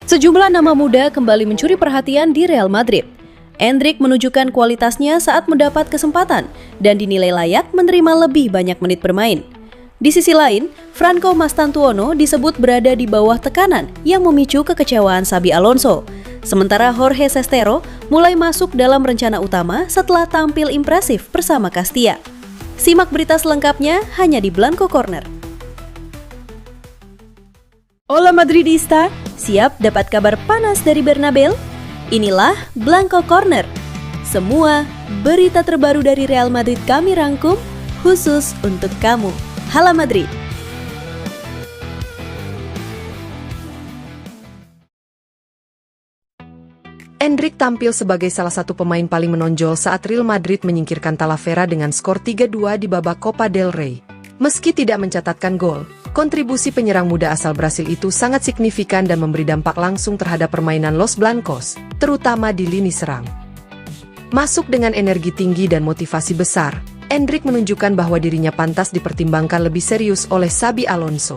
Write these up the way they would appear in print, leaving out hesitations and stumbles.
Sejumlah nama muda kembali mencuri perhatian di Real Madrid. Endrick menunjukkan kualitasnya saat mendapat kesempatan dan dinilai layak menerima lebih banyak menit bermain. Di sisi lain, Franco Mastantuono disebut berada di bawah tekanan yang memicu kekecewaan Xabi Alonso. Sementara Jorge Sestero mulai masuk dalam rencana utama setelah tampil impresif bersama Castilla. Simak berita selengkapnya hanya di Blanco Corner. Hola Madridista, siap dapat kabar panas dari Bernabeu? Inilah Blanco Corner. Semua berita terbaru dari Real Madrid kami rangkum khusus untuk kamu. Hala Madrid. Endrick tampil sebagai salah satu pemain paling menonjol saat Real Madrid menyingkirkan Talavera dengan skor 3-2 di babak Copa del Rey. Meski tidak mencatatkan gol, kontribusi penyerang muda asal Brasil itu sangat signifikan dan memberi dampak langsung terhadap permainan Los Blancos, terutama di lini serang. Masuk dengan energi tinggi dan motivasi besar, Endrick menunjukkan bahwa dirinya pantas dipertimbangkan lebih serius oleh Xabi Alonso.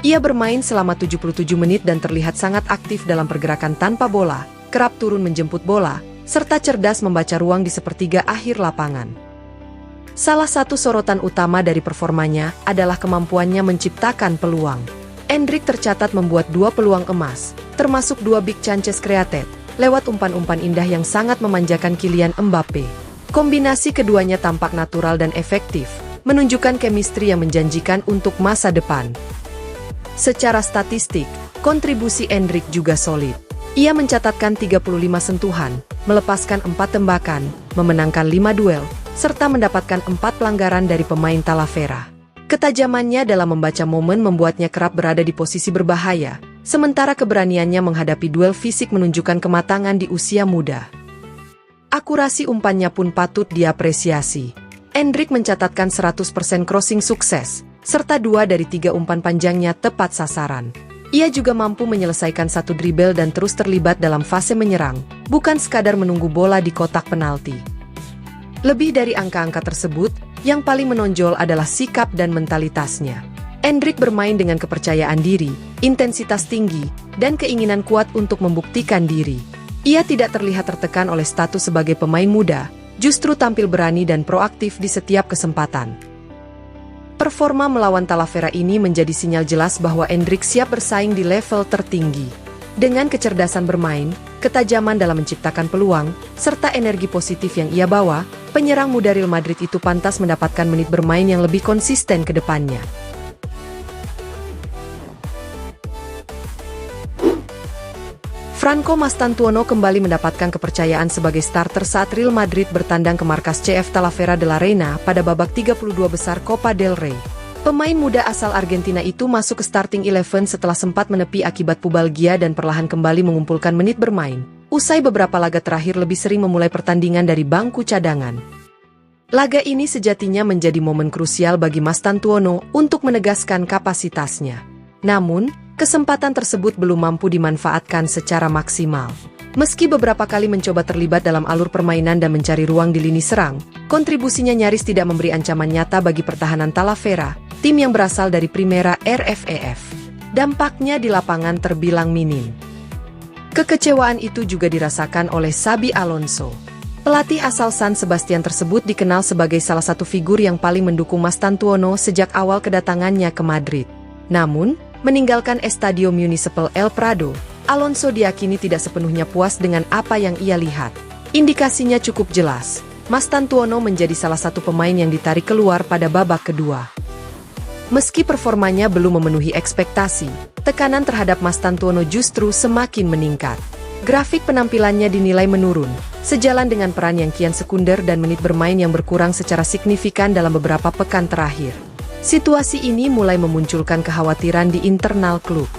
Ia bermain selama 77 menit dan terlihat sangat aktif dalam pergerakan tanpa bola, kerap turun menjemput bola, serta cerdas membaca ruang di sepertiga akhir lapangan. Salah satu sorotan utama dari performanya adalah kemampuannya menciptakan peluang. Endrick tercatat membuat 2 peluang emas, termasuk 2 big chances created, lewat umpan-umpan indah yang sangat memanjakan Kylian Mbappe. Kombinasi keduanya tampak natural dan efektif, menunjukkan chemistry yang menjanjikan untuk masa depan. Secara statistik, kontribusi Endrick juga solid. Ia mencatatkan 35 sentuhan, melepaskan 4 tembakan, memenangkan 5 duel, serta mendapatkan 4 pelanggaran dari pemain Talavera. Ketajamannya dalam membaca momen membuatnya kerap berada di posisi berbahaya, sementara keberaniannya menghadapi duel fisik menunjukkan kematangan di usia muda. Akurasi umpannya pun patut diapresiasi. Endrick mencatatkan 100% crossing sukses, serta 2 dari 3 umpan panjangnya tepat sasaran. Ia juga mampu menyelesaikan 1 dribble dan terus terlibat dalam fase menyerang, bukan sekadar menunggu bola di kotak penalti. Lebih dari angka-angka tersebut, yang paling menonjol adalah sikap dan mentalitasnya. Endrick bermain dengan kepercayaan diri, intensitas tinggi, dan keinginan kuat untuk membuktikan diri. Ia tidak terlihat tertekan oleh status sebagai pemain muda, justru tampil berani dan proaktif di setiap kesempatan. Performa melawan Talavera ini menjadi sinyal jelas bahwa Endrick siap bersaing di level tertinggi. Dengan kecerdasan bermain, ketajaman dalam menciptakan peluang, serta energi positif yang ia bawa, penyerang muda Real Madrid itu pantas mendapatkan menit bermain yang lebih konsisten ke depannya. Franco Mastantuono kembali mendapatkan kepercayaan sebagai starter saat Real Madrid bertandang ke markas CF Talavera de la Reina pada babak 32 besar Copa del Rey. Pemain muda asal Argentina itu masuk ke starting 11 setelah sempat menepi akibat pubalgia dan perlahan kembali mengumpulkan menit bermain. Usai beberapa laga terakhir lebih sering memulai pertandingan dari bangku cadangan. Laga ini sejatinya menjadi momen krusial bagi Mastantuono untuk menegaskan kapasitasnya. Namun, kesempatan tersebut belum mampu dimanfaatkan secara maksimal. Meski beberapa kali mencoba terlibat dalam alur permainan dan mencari ruang di lini serang, kontribusinya nyaris tidak memberi ancaman nyata bagi pertahanan Talavera, tim yang berasal dari Primera RFEF. Dampaknya di lapangan terbilang minim. Kekecewaan itu juga dirasakan oleh Xabi Alonso. Pelatih asal San Sebastian tersebut dikenal sebagai salah satu figur yang paling mendukung Mastantuono sejak awal kedatangannya ke Madrid. Namun, meninggalkan Estadio Municipal El Prado, Alonso diyakini tidak sepenuhnya puas dengan apa yang ia lihat. Indikasinya cukup jelas, Mastantuono menjadi salah satu pemain yang ditarik keluar pada babak kedua. Meski performanya belum memenuhi ekspektasi, tekanan terhadap Mastantuono justru semakin meningkat. Grafik penampilannya dinilai menurun, sejalan dengan peran yang kian sekunder dan menit bermain yang berkurang secara signifikan dalam beberapa pekan terakhir. Situasi ini mulai memunculkan kekhawatiran di internal klub.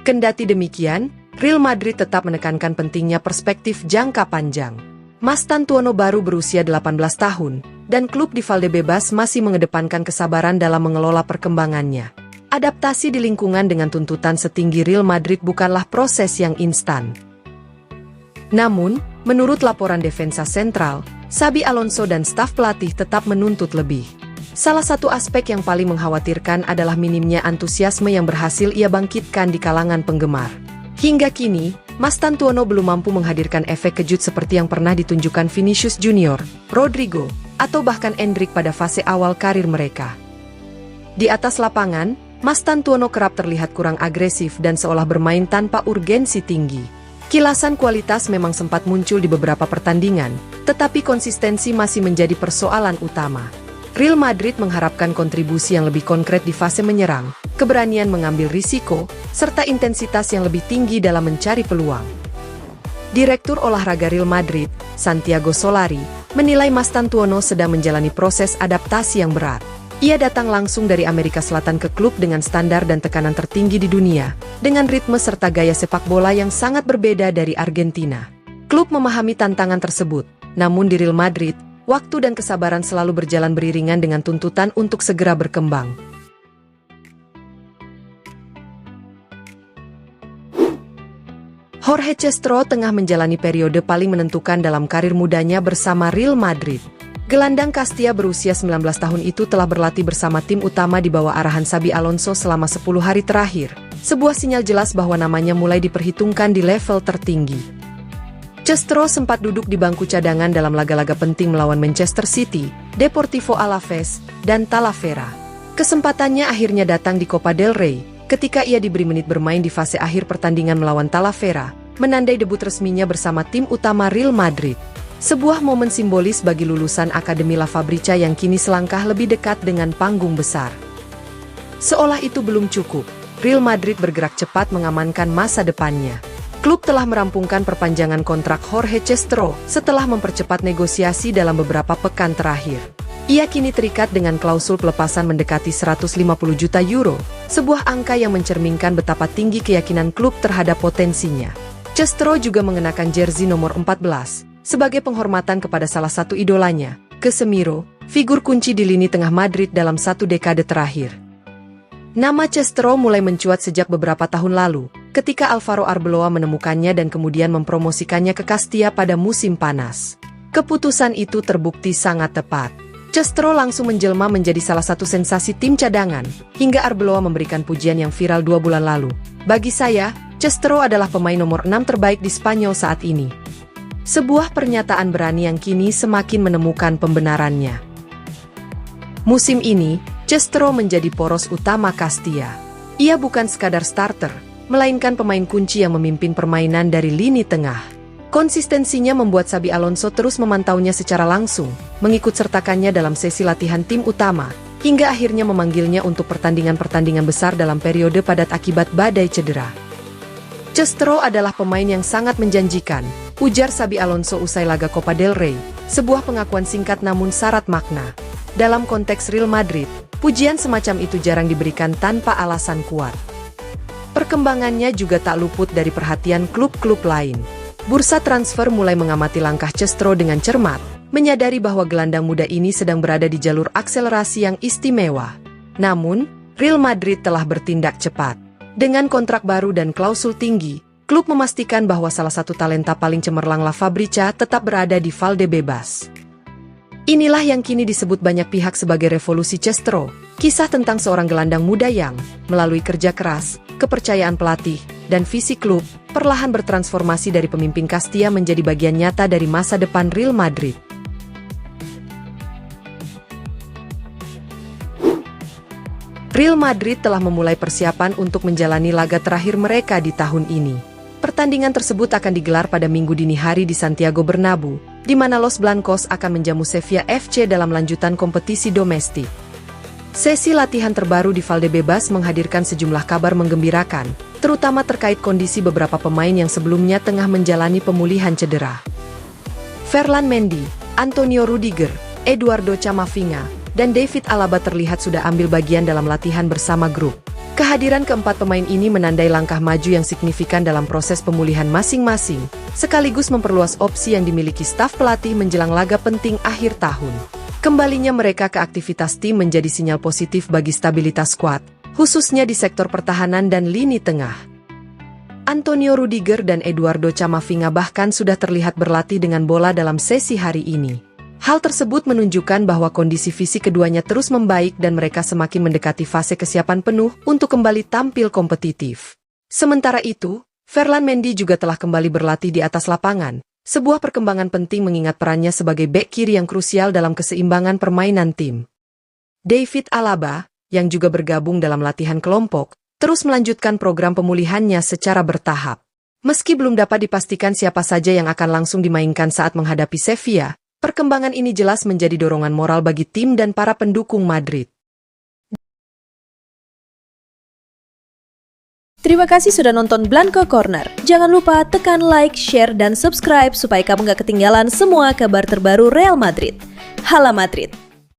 Kendati demikian, Real Madrid tetap menekankan pentingnya perspektif jangka panjang. Mastantuono baru berusia 18 tahun, dan klub di Valdebebas masih mengedepankan kesabaran dalam mengelola perkembangannya. Adaptasi di lingkungan dengan tuntutan setinggi Real Madrid bukanlah proses yang instan. Namun, menurut laporan Defensa Central, Xabi Alonso dan staf pelatih tetap menuntut lebih. Salah satu aspek yang paling mengkhawatirkan adalah minimnya antusiasme yang berhasil ia bangkitkan di kalangan penggemar. Hingga kini, Mas Tantuono belum mampu menghadirkan efek kejut seperti yang pernah ditunjukkan Vinicius Junior, Rodrigo, atau bahkan Endrick pada fase awal karir mereka. Di atas lapangan, Mas Tantuono kerap terlihat kurang agresif dan seolah bermain tanpa urgensi tinggi. Kilasan kualitas memang sempat muncul di beberapa pertandingan, tetapi konsistensi masih menjadi persoalan utama. Real Madrid mengharapkan kontribusi yang lebih konkret di fase menyerang, keberanian mengambil risiko, serta intensitas yang lebih tinggi dalam mencari peluang. Direktur olahraga Real Madrid, Santiago Solari, menilai Mas Tantuono sedang menjalani proses adaptasi yang berat. Ia datang langsung dari Amerika Selatan ke klub dengan standar dan tekanan tertinggi di dunia, dengan ritme serta gaya sepak bola yang sangat berbeda dari Argentina. Klub memahami tantangan tersebut, namun di Real Madrid, waktu dan kesabaran selalu berjalan beriringan dengan tuntutan untuk segera berkembang. Jorge Castro tengah menjalani periode paling menentukan dalam karir mudanya bersama Real Madrid. Gelandang Castilla berusia 19 tahun itu telah berlatih bersama tim utama di bawah arahan Xabi Alonso selama 10 hari terakhir, sebuah sinyal jelas bahwa namanya mulai diperhitungkan di level tertinggi. Castro sempat duduk di bangku cadangan dalam laga-laga penting melawan Manchester City, Deportivo Alaves, dan Talavera. Kesempatannya akhirnya datang di Copa del Rey, ketika ia diberi menit bermain di fase akhir pertandingan melawan Talavera, menandai debut resminya bersama tim utama Real Madrid. Sebuah momen simbolis bagi lulusan Akademi La Fabrica yang kini selangkah lebih dekat dengan panggung besar. Seolah itu belum cukup, Real Madrid bergerak cepat mengamankan masa depannya. Klub telah merampungkan perpanjangan kontrak Jorge Castro setelah mempercepat negosiasi dalam beberapa pekan terakhir. Ia kini terikat dengan klausul pelepasan mendekati 150 juta euro, sebuah angka yang mencerminkan betapa tinggi keyakinan klub terhadap potensinya. Castro juga mengenakan jersey nomor 14, sebagai penghormatan kepada salah satu idolanya, Casemiro, figur kunci di lini tengah Madrid dalam satu dekade terakhir. Nama Castro mulai mencuat sejak beberapa tahun lalu, ketika Alvaro Arbeloa menemukannya dan kemudian mempromosikannya ke Castilla pada musim panas. Keputusan itu terbukti sangat tepat. Castro langsung menjelma menjadi salah satu sensasi tim cadangan, hingga Arbeloa memberikan pujian yang viral 2 bulan lalu. Bagi saya, Castro adalah pemain nomor 6 terbaik di Spanyol saat ini. Sebuah pernyataan berani yang kini semakin menemukan pembenarannya. Musim ini, Castro menjadi poros utama Castilla. Ia bukan sekadar starter, melainkan pemain kunci yang memimpin permainan dari lini tengah. Konsistensinya membuat Xabi Alonso terus memantaunya secara langsung, mengikut sertakannya dalam sesi latihan tim utama, hingga akhirnya memanggilnya untuk pertandingan-pertandingan besar dalam periode padat akibat badai cedera. Castro adalah pemain yang sangat menjanjikan, ujar Xabi Alonso usai laga Copa del Rey, sebuah pengakuan singkat namun syarat makna. Dalam konteks Real Madrid, pujian semacam itu jarang diberikan tanpa alasan kuat. Perkembangannya juga tak luput dari perhatian klub-klub lain. Bursa transfer mulai mengamati langkah Castro dengan cermat, menyadari bahwa gelandang muda ini sedang berada di jalur akselerasi yang istimewa. Namun, Real Madrid telah bertindak cepat. Dengan kontrak baru dan klausul tinggi, klub memastikan bahwa salah satu talenta paling cemerlang La Fabrica tetap berada di Valdebebas. Inilah yang kini disebut banyak pihak sebagai revolusi Castro, kisah tentang seorang gelandang muda yang, melalui kerja keras, kepercayaan pelatih, dan visi klub, perlahan bertransformasi dari pemimpin Castilla menjadi bagian nyata dari masa depan Real Madrid. Real Madrid telah memulai persiapan untuk menjalani laga terakhir mereka di tahun ini. Pertandingan tersebut akan digelar pada Minggu dini hari di Santiago Bernabeu, di mana Los Blancos akan menjamu Sevilla FC dalam lanjutan kompetisi domestik. Sesi latihan terbaru di Valdebebas menghadirkan sejumlah kabar menggembirakan, terutama terkait kondisi beberapa pemain yang sebelumnya tengah menjalani pemulihan cedera. Ferland Mendy, Antonio Rudiger, Eduardo Camavinga, dan David Alaba terlihat sudah ambil bagian dalam latihan bersama grup. Kehadiran keempat pemain ini menandai langkah maju yang signifikan dalam proses pemulihan masing-masing, sekaligus memperluas opsi yang dimiliki staf pelatih menjelang laga penting akhir tahun. Kembalinya mereka ke aktivitas tim menjadi sinyal positif bagi stabilitas skuad, khususnya di sektor pertahanan dan lini tengah. Antonio Rudiger dan Eduardo Camavinga bahkan sudah terlihat berlatih dengan bola dalam sesi hari ini. Hal tersebut menunjukkan bahwa kondisi fisik keduanya terus membaik dan mereka semakin mendekati fase kesiapan penuh untuk kembali tampil kompetitif. Sementara itu, Ferland Mendy juga telah kembali berlatih di atas lapangan, sebuah perkembangan penting mengingat perannya sebagai bek kiri yang krusial dalam keseimbangan permainan tim. David Alaba, yang juga bergabung dalam latihan kelompok, terus melanjutkan program pemulihannya secara bertahap. Meski belum dapat dipastikan siapa saja yang akan langsung dimainkan saat menghadapi Sevilla, perkembangan ini jelas menjadi dorongan moral bagi tim dan para pendukung Madrid. Terima kasih sudah nonton Blanco Corner. Jangan lupa tekan like, share, dan subscribe supaya kamu gak ketinggalan semua kabar terbaru Real Madrid. Hala Madrid!